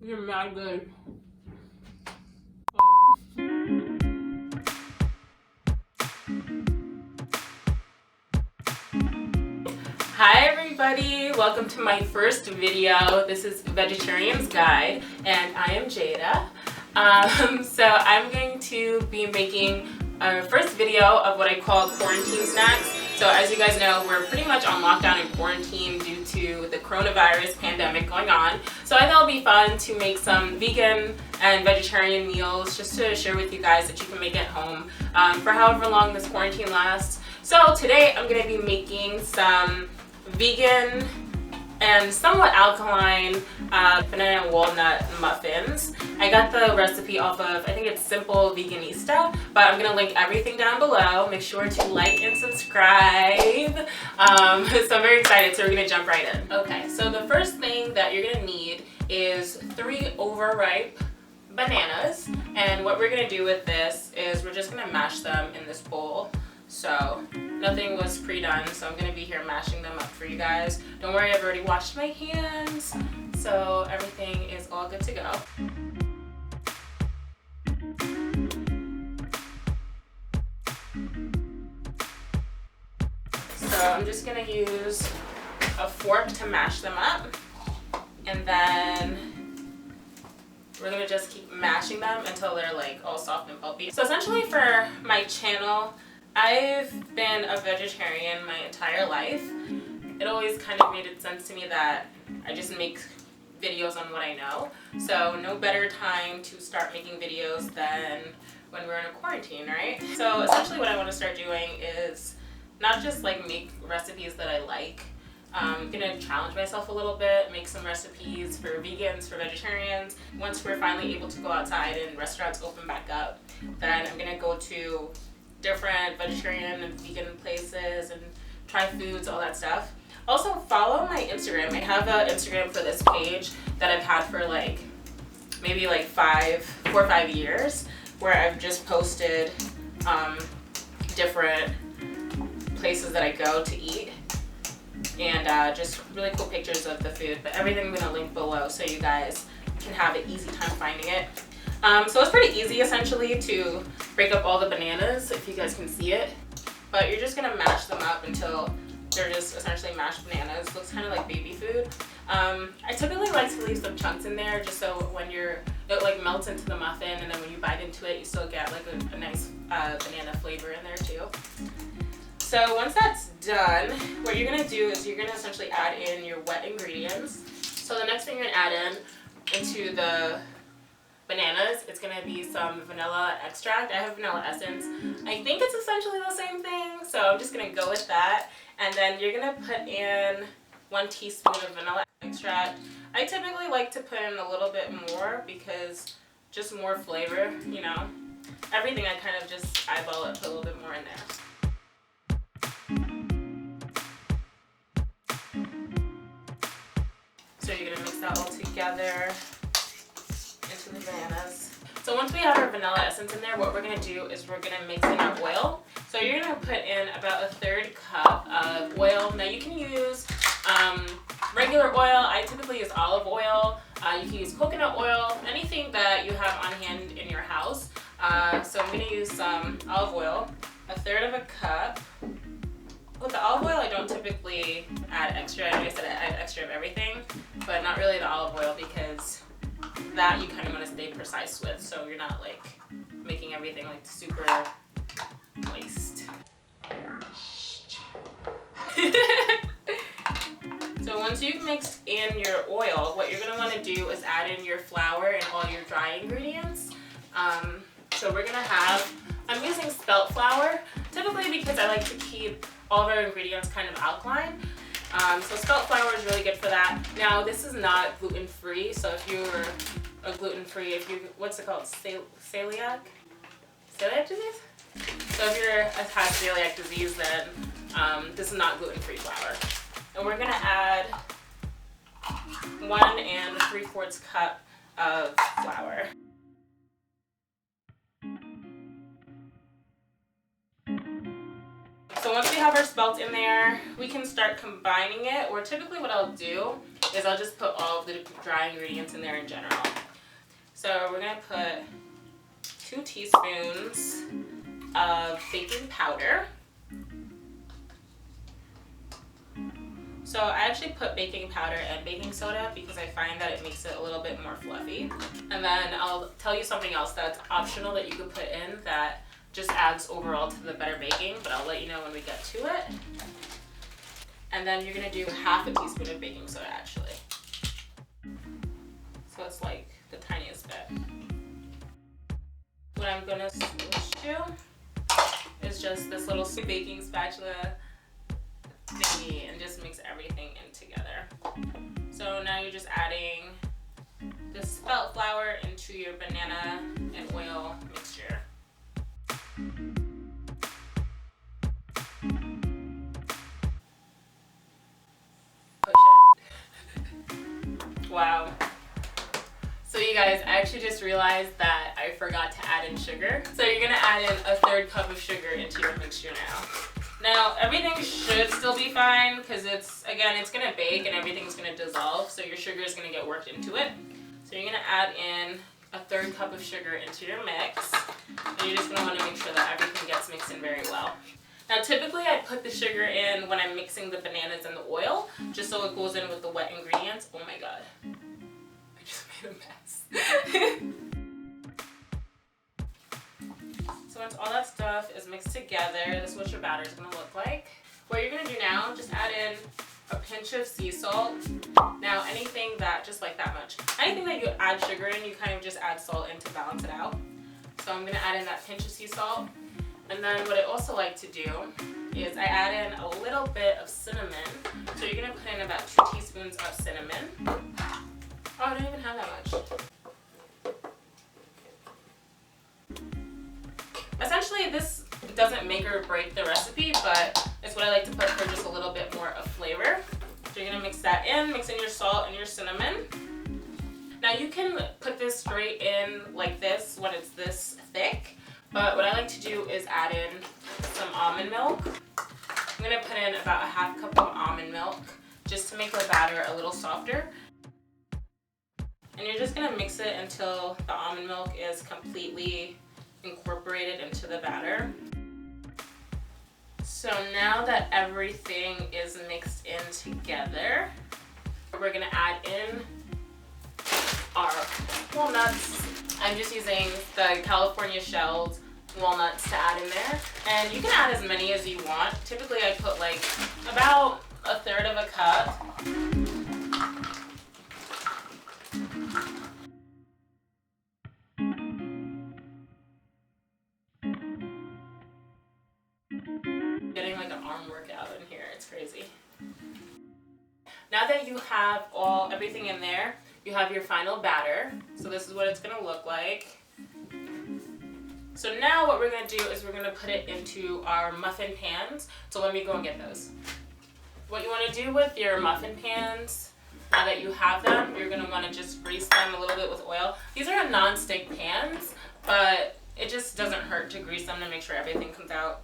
You're mad good. Hi everybody, welcome to my first video. This is Vegetarian's Guide and I am Jada. So I'm going to be making our first video of what I call quarantine snacks. So as you guys know, we're pretty much on lockdown and quarantine due to the coronavirus pandemic going on. So I thought it would be fun to make some vegan and vegetarian meals just to share with you guys that you can make at home for however long this quarantine lasts. So today I'm going to be making some vegan and somewhat alkaline banana and walnut muffins. I got the recipe off of, I think it's Simple Veganista, but I'm gonna link everything down below. Make sure to like and subscribe. So I'm very excited, so we're gonna jump right in. Okay, so the first thing that you're gonna need is 3 overripe bananas, and what we're gonna do with this is we're just gonna mash them in this bowl. So nothing was pre-done, so I'm gonna be here mashing them up for you guys. Don't worry, I've already washed my hands, so everything is all good to go. So I'm just gonna use a fork to mash them up, and then we're gonna just keep mashing them until they're like all soft and pulpy. So essentially for my channel, I've been a vegetarian my entire life. It always kind of made sense to me that I just make videos on what I know. So no better time to start making videos than when we're in a quarantine, right? So essentially what I want to start doing is not just like make recipes that I like. I'm gonna challenge myself a little bit, make some recipes for vegans, for vegetarians. Once we're finally able to go outside and restaurants open back up, then I'm gonna go to different vegetarian and vegan places and try foods, all that stuff. Also follow my Instagram. I have an Instagram for this page that I've had for like maybe like 4 or 5 years, where I've just posted different places that I go to eat and just really cool pictures of the food. But everything I'm gonna link below so you guys can have an easy time finding it. So it's pretty easy essentially to break up all the bananas, if you guys can see it. But you're just gonna mash them up until they're just essentially mashed bananas. Looks kind of like baby food. I typically like to leave some chunks in there just so when it like melts into the muffin, and then when you bite into it, you still get like a nice banana flavor in there too. So once that's done, what you're gonna do is you're gonna essentially add in your wet ingredients. So the next thing you're gonna add into the bananas, it's gonna be some vanilla extract. I have vanilla essence. I think it's essentially the same thing, so I'm just gonna go with that. And then you're gonna put in 1 teaspoon of vanilla extract. I typically like to put in a little bit more because just more flavor, you know. Everything I kind of just eyeball it, put a little bit more in there. So you're gonna mix that all together into the bananas. So once we have our vanilla essence in there, what we're gonna do is we're gonna mix in our oil. So you're gonna put in about 1/3 cup of oil. Now you can use regular oil. I typically use olive oil. You can use coconut oil, anything that you have on hand in your house. So I'm gonna use some olive oil, 1/3 cup. With the olive oil, I don't typically add extra. I said I add extra of everything, but not really the olive oil because that you kind of want to stay precise with, so you're not like making everything like super moist. So once you've mixed in your oil, what you're going to want to do is add in your flour and all your dry ingredients. So we're going to have, I'm using spelt flour, typically because I like to keep all of our ingredients kind of alkaline. So spelt flour is really good for that. Now this is not gluten-free, so if you're a gluten-free, what's it called, celiac disease? So if you're have celiac disease, then this is not gluten-free flour. And we're gonna add 1 3/4 cup of flour. So once we have our spelt in there, we can start combining it, or typically what I'll do is I'll just put all of the dry ingredients in there in general. So we're going to put 2 teaspoons of baking powder. So I actually put baking powder and baking soda because I find that it makes it a little bit more fluffy. And then I'll tell you something else that's optional that you could put in that just adds overall to the better baking, but I'll let you know when we get to it. And then you're gonna do half a teaspoon of baking soda actually. So it's like the tiniest bit. What I'm gonna switch to is just this little baking spatula thingy and just mix everything in together. So now you're just adding the spelt flour into your banana and oil mixture. Wow. So you guys, I actually just realized that I forgot to add in sugar. So you're gonna add in a 1/3 cup of sugar into your mixture now. Now everything should still be fine because it's gonna bake and everything's gonna dissolve, so your sugar is gonna get worked into it. So you're gonna add in a 1/3 cup of sugar into your mix, and you're just gonna wanna make sure that everything gets mixed in very well. Now typically I put the sugar in when I'm mixing the bananas and the oil, just so it goes in with the wet ingredients. Oh my god, I just made a mess. So once all that stuff is mixed together, this is what your batter is going to look like. What you're going to do now, just add in a pinch of sea salt. Now anything that, just like that much, anything that you add sugar in, you kind of just add salt in to balance it out. So I'm going to add in that pinch of sea salt. And then what I also like to do is I add in a little bit of cinnamon. So you're going to put in about 2 teaspoons of cinnamon. Oh, I don't even have that much. Essentially, this doesn't make or break the recipe, but it's what I like to put for just a little bit more of flavor. So you're going to mix that in, mix in your salt and your cinnamon. Now you can put this straight in like this when it's this thick, but what I like to do is add in some almond milk. I'm going to put in about a 1/2 cup of almond milk just to make the batter a little softer. And you're just going to mix it until the almond milk is completely incorporated into the batter. So now that everything is mixed in together, we're going to add in our walnuts. I'm just using the California shelled walnuts to add in there. And you can add as many as you want. Typically I put like about 1/3 of a cup. Getting like an arm workout in here, it's crazy. Now that you have everything in there, you have your final batter. So this is what it's gonna look like. So now what we're gonna do is we're gonna put it into our muffin pans. So let me go and get those. What you wanna do with your muffin pans, now that you have them, you're gonna wanna just grease them a little bit with oil. These are non-stick pans, but it just doesn't hurt to grease them to make sure everything comes out.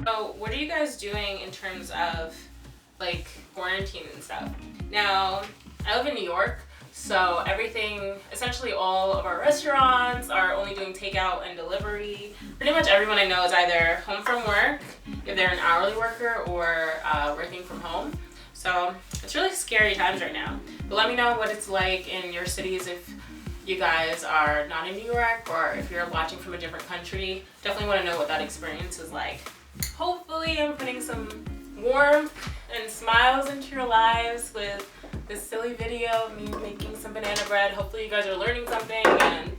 So what are you guys doing in terms of like quarantine and stuff? Now, I live in New York, so everything, essentially all of our restaurants are only doing takeout and delivery. Pretty much everyone I know is either home from work, if they're an hourly worker, or working from home. So it's really scary times right now. But let me know what it's like in your cities if you guys are not in New York, or if you're watching from a different country. Definitely want to know what that experience is like. Hopefully I'm putting some warmth and smiles into your lives with this silly video of me making some banana bread. Hopefully you guys are learning something and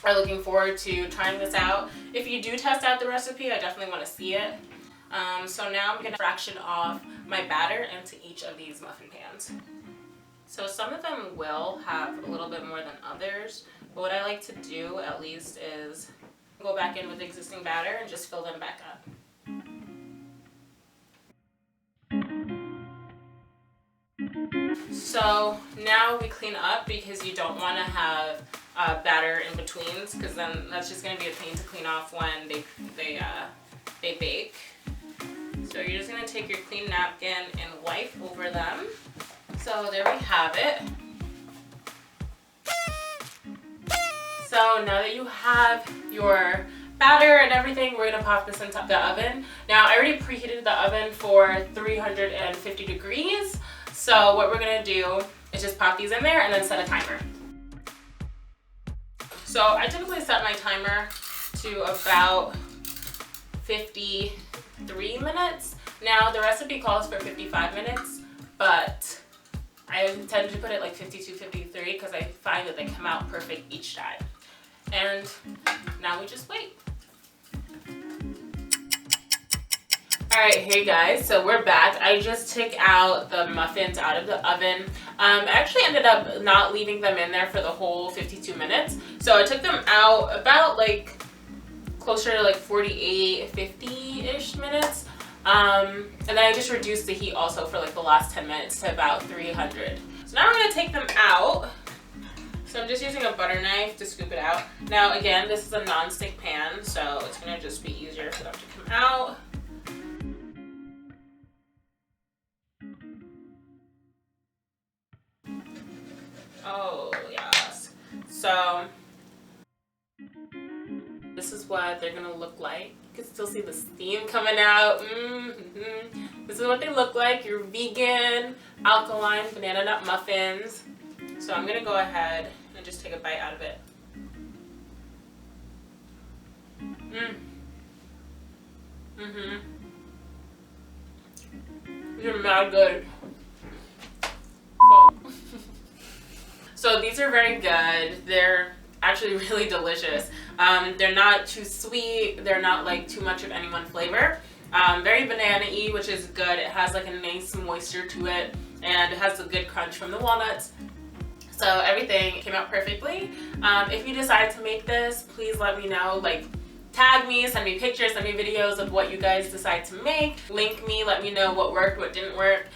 are looking forward to trying this out. If you do test out the recipe, I definitely want to see it. So now I'm going to fraction off my batter into each of these muffin pans. So some of them will have a little bit more than others, but what I like to do at least is go back in with existing batter and just fill them back up. So now we clean up because you don't want to have batter in betweens, because then that's just going to be a pain to clean off when they bake. So So you're just gonna take your clean napkin and wipe over them. So there we have it. So now that you have your batter and everything, we're gonna pop this into the oven. Now I already preheated the oven for 350 degrees. So what we're gonna do is just pop these in there and then set a timer. So I typically set my timer to about 53 minutes. Now the recipe calls for 55 minutes, but I tend to put it like 52, 53 because I find that they come out perfect each time. And now we just wait. Alright, hey guys, so we're back. I just took out the muffins out of the oven. I actually ended up not leaving them in there for the whole 52 minutes. So I took them out about like closer to like 48, 50-ish minutes. And then I just reduced the heat also for like the last 10 minutes to about 300. So now I'm going to take them out. So I'm just using a butter knife to scoop it out. Now again, this is a non-stick pan, so it's going to just be easier for them to come out. Oh yes. So this is what they're gonna look like. You can still see the steam coming out. This is what they look like. Your vegan alkaline banana nut muffins. So I'm gonna go ahead and just take a bite out of it. These are mad good. Oh. So these are very good. They're actually really delicious. They're not too sweet. They're not like too much of any one flavor. Very banana-y, which is good. It has like a nice moisture to it, and it has a good crunch from the walnuts. So everything came out perfectly. If you decide to make this, please let me know. Like, tag me, send me pictures, send me videos of what you guys decide to make. Link me, let me know what worked, what didn't work.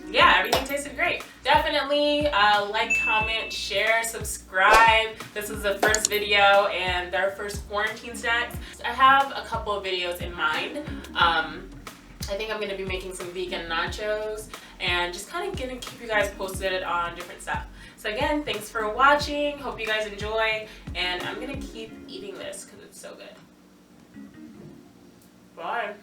Yeah, everything tasted great. Definitely like, comment, share, subscribe. This is the first video and our first quarantine snacks. I have a couple of videos in mind. I think I'm going to be making some vegan nachos and just kind of going to keep you guys posted on different stuff. So again, thanks for watching. Hope you guys enjoy, and I'm going to keep eating this because it's so good. Bye.